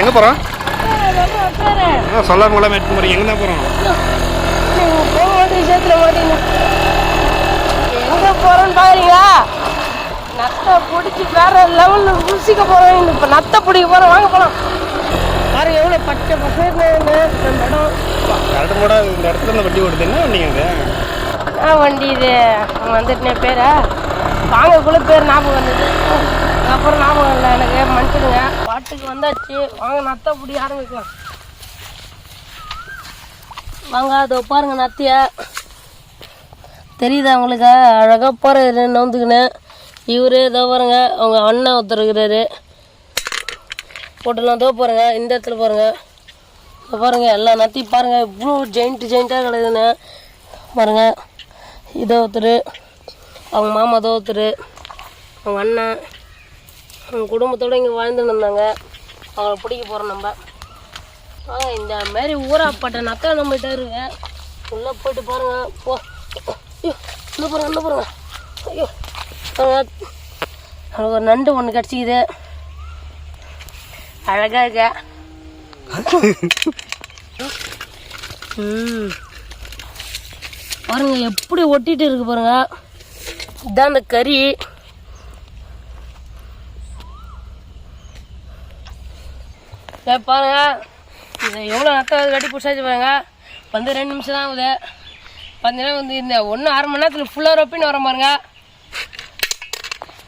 எங்க போறோம்? சொல்லாம கூட மேட் போறீங்க. எங்க தான் போறோம்? எங்க போறோம்னு பாக்குறீங்களா? நத்தை பிடிச்சி வேற லெவல்ல ருசிக்க போறோம். இப்ப நத்தை பிடிக்க போறோம். வாங்க போலாம். பாருங்க எவ்வளவு பச்சை பசேர்னு இடம். இந்த இடத்துல இருந்து வண்டி ஓடுது. என்ன வண்டிங்க? வண்டி இது வந்துட்டுனே பேர வாங்கக்குள்ள பேர் ஞாபகம் வந்தது. அப்புறம் ஞாபகம் இல்லை எனக்கு. மனுஷனுங்க பாட்டுக்கு வந்தாச்சு. வாங்க நத்தை பிடி ஆரம்பிக்கலாம். வாங்க அதோ பாருங்க நத்திய தெரியுதா உங்களுக்கு? அழகாக போகிற நோந்துக்குன்னு இவரு இதோ பாருங்க. அவங்க அண்ணன் ஒருத்தர் இருக்கிறாரு. போட்டுலாம் இதோ பாருங்க. இந்த இடத்துல பாருங்க. பாருங்க எல்லா நத்தையும் பாருங்க. இவ்வளோ ஜெயிண்ட்டாக கிடக்குதுன்னு பாருங்க. இதோ ஒருத்தர், அவங்க மாமா இதோ ஒருத்தர், அவங்க அண்ணன், அவங்க குடும்பத்தோடு இங்கே வாழ்ந்துன்னு இருந்தாங்க. அவங்கள பிடிக்க போகிறோம் நம்ம. இந்த மாதிரி ஊராப்பட்ட நத்தை நம்மகிட்ட இருக்கு. உள்ளே போயிட்டு பாருங்க. போ இன்னும் பாருங்க, இன்னும் பாருங்க. ஐயோ அவங்களுக்கு ஒரு நண்டு ஒன்று கிடச்சிக்குது. அழகா இருக்க. பாருங்க எப்படி ஒட்டிட்டு இருக்கு பாருங்க. இதான் அந்த கறி. பாருங்க இதை எவ்வளோ நத்தை கட்டி பிடிச்சாச்சு பாருங்க. வந்து 2 நிமிஷம் தான் ஆகுது. பார்த்தீங்கன்னா வந்து இந்த 1.5 மணி நேரத்தில் ஃபுல்லாக ரொப்பின்னு வர பாருங்க.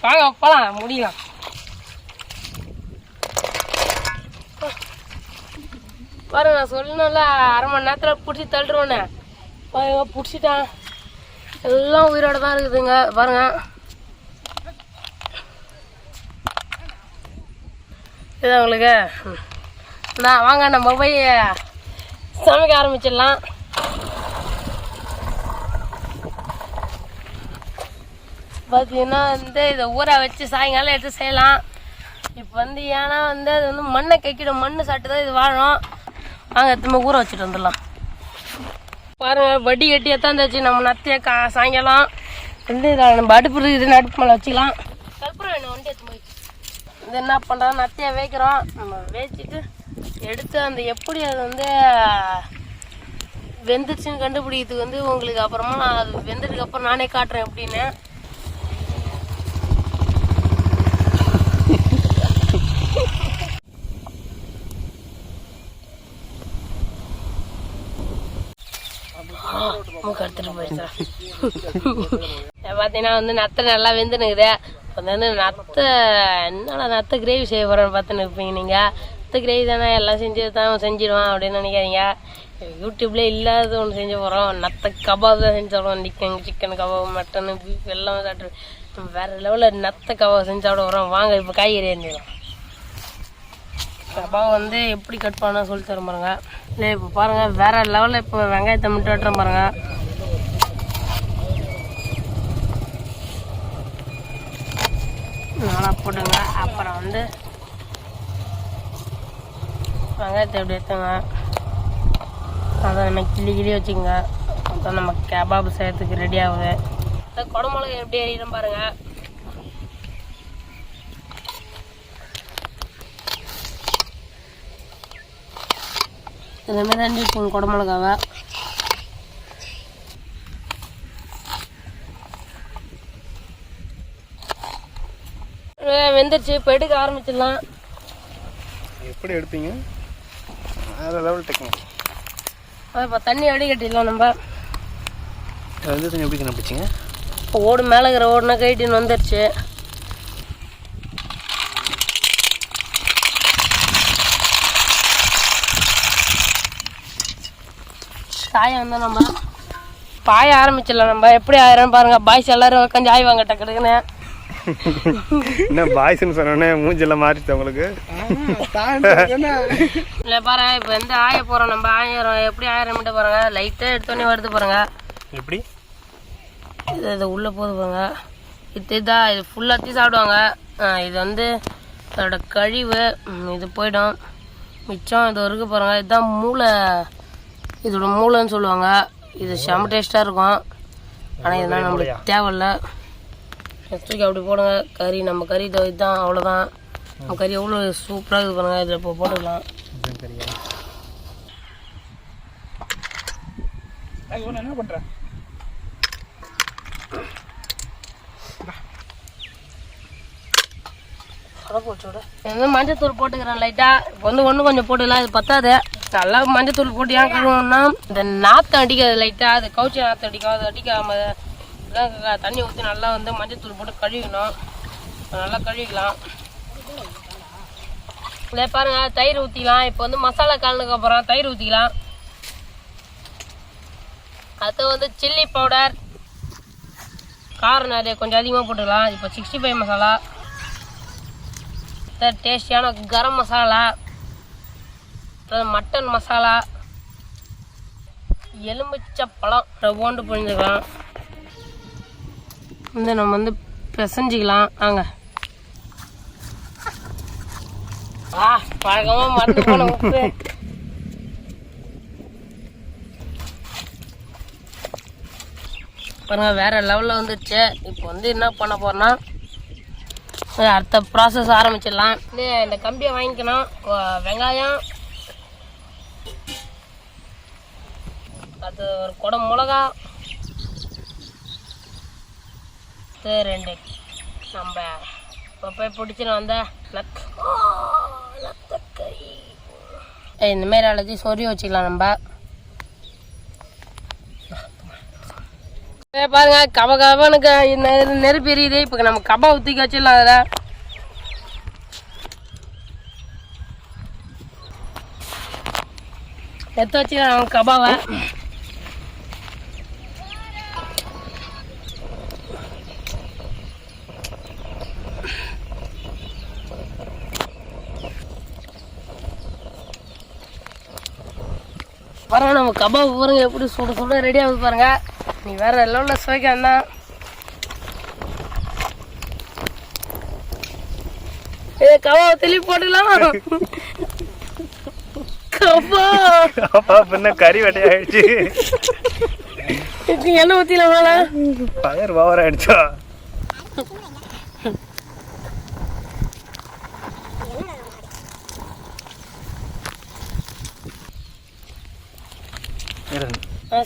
வாங்க போகலாம், முடியலாம். பாருங்க நான் சொல்லணும்ல 1/2 மணி நேரத்தில் பிடிச்சி தள்ளுறோன்னு. பிடிச்சிட்டான். எல்லாம் உயிரோட தான் இருக்குதுங்க பாருங்க. இது உங்களுக்கு வாங்க நம்ம போய் சமைக்க ஆரம்பிச்சிடலாம். பார்த்தீங்கன்னா வந்து இதை ஊற வச்சு சாயங்காலம் எடுத்து செய்யலாம். இப்போ வந்து ஏன்னா வந்து அது வந்து மண்ணை கைக்கிடும். மண் சாப்பிட்டு தான் இது வாழும். வாங்க திரும்ப ஊற வச்சுட்டு வந்துடலாம். பாருங்கள் வடி கட்டி எத்தாந்தாச்சு. நம்ம நத்தைய சாயங்காலம் வந்து இதை நம்ம அடுப்பு இருக்குது, அடுப்பு மேலே வச்சுக்கலாம். கற்பூரம் வேணும் வண்டி எடுத்து போய். இது என்ன பண்ணுறோம், நத்தையை வேய்க்கிறோம். நம்ம வேய்ச்சிட்டு எடுத்து அந்த எப்படி அது வந்து வெந்துச்சுன்னு கண்டுபிடிக்கிறதுக்கு வந்து உங்களுக்கு அப்புறமா நான் அது வெந்ததுக்கப்புறம் நானே காட்டுறேன் எப்படின்னு. எடுத்துட்டு போயிடுச்சு. பார்த்தீங்கன்னா வந்து நத்தை நல்லா வெந்துனுக்குது. இப்போ வந்து நத்தை என்னடா நத்தை கிரேவி செய்ய போகிறேன்னு பார்த்துன்னு இருப்பீங்க நீங்கள். நத்தை கிரேவி தானே எல்லாம் செஞ்சு தான் செஞ்சிடுவான் அப்படின்னு நினைக்காதீங்க. யூடியூப்லேயே இல்லாத ஒன்று செஞ்சு போகிறோம். நத்தை கபாப் தான் செஞ்சு சாப்பிடுவோம். சிக்கன் கபாப், மட்டனு, பீஃப் எல்லாமே சாப்பிட்டு வேறு லெவலில் நத்தை கபாப் செஞ்சு சாப்பிட போகிறோம். வாங்க இப்போ காய்கறி அரிஞ்சிடும். கபாப் வந்து எப்படி கட் பண்ண சொல்லி தர பாருங்க. இல்லை இப்போ பாருங்கள் வேறு லெவலில் இப்போ வெங்காயத்தை மட்டும் வெட்டுற பாருங்க. நல்லா போட்டுங்க. அப்புறம் வந்து வெங்காயத்தை எப்படி எடுத்துங்க. அதை நம்ம கிளி வச்சுக்கோங்க. அப்புறம் நம்ம கபாப் செய்யறதுக்கு ரெடி ஆகுது. இந்த குடமிளகா எப்படி எறிகிறோம் பாருங்க. இதுமாரி தான் இருக்குங்க குடமிளகாவை. வெந்துருச்சு. இப்போ எடுக்க ஆரம்பிச்சிடலாம். எப்படி எடுப்பீங்க? வேறு லெவல் டெக்னிக். இப்போ தண்ணி அடி கட்டிடலாம் நம்ம. வெந்ததுங்க எப்படி கண்டுபிடிச்சிங்க? இப்போ ஓடு மேலே இருக்கிற ஓடுனா கைட்டின்னு வந்துருச்சு. காய வந்து நம்ம பாய ஆரம்பிச்சிடலாம். நம்ம எப்படி ஆயிரம் பாருங்க. பாய்ஸ் எல்லாரும் உட்காந்து ஆய்வாங்க டக்குன்னு. என்ன பாய்ஸ்ன்னு சொன்னோன்னே மூஞ்செல்லாம் மாறிச்சு உங்களுக்கு? இல்லை பாருங்க இப்போ வந்து ஆய போகிறோம் நம்ம. ஆயிரம் எப்படி ஆயிரம் மட்டும் பாருங்க. லைட்டாக எடுத்தோடனே வருது பாருங்க. எப்படி இது உள்ளே போகுது பாருங்க. இதுதான் இது ஃபுல்லாத்தையும் சாப்பிடுவாங்க. இது வந்து அதோட கழிவு இது போயிடும். மிச்சம் இது இருக்கு பாருங்க. இதுதான் மூளை. இதோட மூளைன்னு சொல்லுவாங்க. இது செம்ம டேஸ்ட்டாக இருக்கும். ஆனால் இதெல்லாம் நம்மளுக்கு தேவையில்லை. தூக்கி அப்படி போடுங்க. கறி நம்ம கறி இதுதான், அவ்வளோதான். கறி எவ்வளோ சூப்பராக இருக்குது பாருங்க. இதில் இப்போ போட்டுக்கலாம். என்ன பண்ணுறேன் மஞ்சத்தூள் போட்டுக்கிறேன் லைட்டாக. இப்போ ஒன்று கொஞ்சம் போட்டுக்கலாம். இது பத்தாது. நல்லா மஞ்சத்தூள் போட்டு ஏன் கழுவணும்னா இந்த நாற்றம் அடிக்காது லைட்டாக. அது கவுச்சி நாற்றம் அடிக்கும். அது அடிக்காமல் தண்ணி ஊற்றி நல்லா மஞ்சத்தூள் போட்டு கழுவிக்கணும். நல்லா கழுவிக்கலாம். இல்லை பாருங்க, தயிர் ஊற்றிக்கலாம். இப்போ மசாலா கலந்துக்கு அப்புறம் தயிர் ஊற்றிக்கலாம். அடுத்து சில்லி பவுடர், காரம் நிறைய கொஞ்சம் அதிகமாக போட்டுக்கலாம். இப்போ 65 மசாலா, டேஸ்டியான கரம் மசாலா, மட்டன் மசாலா, எலுமிச்சை பழம் போண்டு புரிஞ்சுக்கலாம். நம்ம பிசைஞ்சிக்கலாம். வாங்க. பழக்கமாக மறந்து போன உப்பு. பாருங்க, வேற லெவலில் வந்துடுச்சு. இப்போ என்ன பண்ண போறோம்னா அடுத்த ப்ராசஸ் ஆரம்பிச்சிடலாம். இந்த கம்பியை வாங்கிக்கணும். வெங்காயம், அது ஒரு குடம் மிளகா, 2 நம்ம போய் பிடிச்சின்னு வந்த இந்த மாதிரி எல்லாத்தையும் சொறி வச்சுக்கலாம். நம்ம பாருங்க, கபகபனுக்கு நெருப்பு எரியுது. இப்போ நம்ம கபாப் ஊற்றி வச்சிடலாம். அதில் எடுத்து வச்சுக்கலாம் நம்ம கபாவை. பாருங்க, நம்ம கபாப் பாருங்க எப்படி சுட சுட ரெடி ஆகுது பாருங்க. நீ வேற லெவலில் சுவைக்கா. கபாப் தெளிவு போட்டுக்கலாம். கபாப் கறி வெட்டையாயிடுச்சு. எண்ணெய் ஊற்றிலாம். ஃபயர் ஓவர் ஆயிடுச்சா?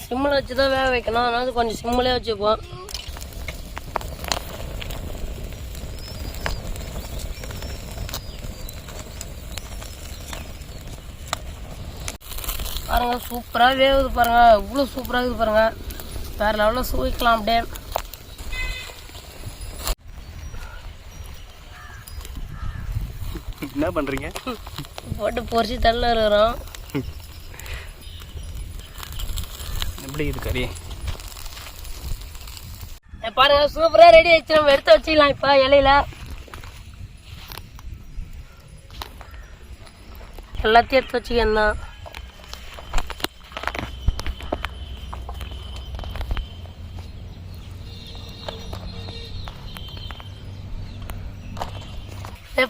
சிம்மில் வச்சு தான் வேக வைக்கணும். அதனால கொஞ்சம் சிம்மிலே வச்சுப்போம். பாருங்க, சூப்பராக வேகுது பாருங்க. இவ்வளோ சூப்பராக இருக்குது பாருங்க. வேற லெவலில் சுவைக்கலாம். அப்படியே என்ன பண்ணுறீங்க? போட்டு பொரிச்சு தள்ள இருக்கிறோம். எப்படி இது கறி? பாருங்க, சூப்பராக ரெடி ஆயிடுச்சு. நம்ம எடுத்து வச்சுக்கலாம். இப்போ இலையில எல்லாத்தையும் எடுத்து வச்சுக்கணும்.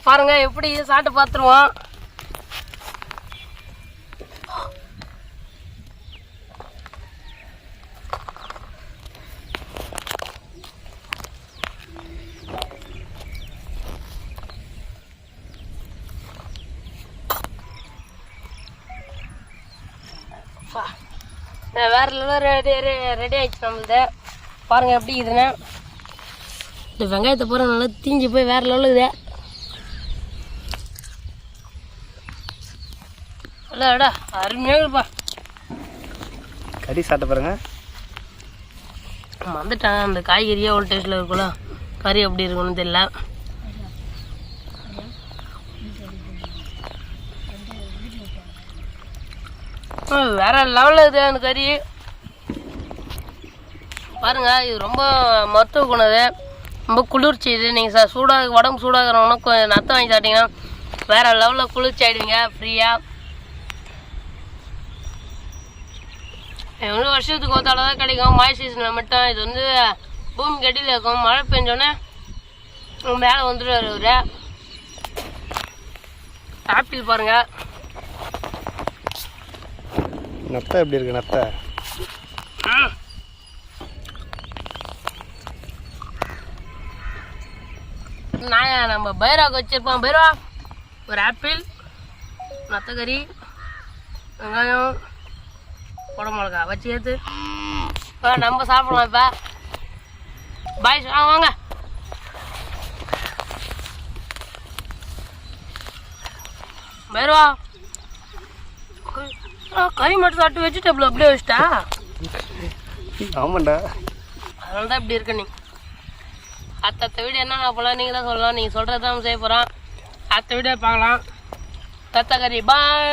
பாருங்க, எப்படி சாப்பிட்டு பார்த்துருவோம். வேற ரெடி ஆயிடுச்சு நம்மளுது. பாருங்க எப்படி இதுன்னா இந்த வெங்காயத்தை பூரா நல்லா தீஞ்சு போய் வேற லெவலில் இது. அடா அருமையாக இருப்பா. கறி சாப்பிட்ட பாருங்க. வந்துட்டாங்க. அந்த காய்கறியே ஒரு டேஸ்ட்டில் இருக்குல்ல. கறி எப்படி இருக்குன்னு தெரியல. வேற லெவலில் இது அந்த கறி. பாருங்க, இது ரொம்ப மருத்துவ குணது, ரொம்ப குளிர்ச்சி. இது நீங்கள் சூடாக உடம்பு சூடாகிறவங்கன்னா கொஞ்சம் நத்தம் வாங்கி சாப்பிட்டீங்கன்னா வேற லெவலில் குளிர்ச்சி ஆகிடுவீங்க ஃப்ரீயாக. வருஷத்துக்கு ஒருத்தால தான் கிடைக்கும். மழை சீசனில் மட்டும். இது பூமி கட்டியில் இருக்கும். மழை பெஞ்சோடனே மேலே வந்துடுவார் இவர். ஆப்பிள் பாருங்க. நத்தை எப்படி இருக்கு? நத்தை நான் நம்ம பைராக்கு வச்சிருப்போம். பைரவா ஒரு ஆப்பிள், நத்தக்கறி, வெங்காயம், குடை மிளகா வச்சு ஏற்று நம்ம சாப்பிடலாம். இப்போ பாய் வாங்க. வேறுவா கறி மட்டும் சாப்பிட்டு வெஜிடபிள் அப்படியே வச்சுட்டா. ஆமாண்டா, அதனால தான் இப்படி இருக்க. நீ அடுத்த வீடியோ என்ன போகலாம் நீங்கள் தான் சொல்லலாம். நீங்கள் சொல்கிறது தான் செய்ய போகிறோம். அடுத்த வீடியோ பார்க்கலாம். தத்தக்கறி பாய்.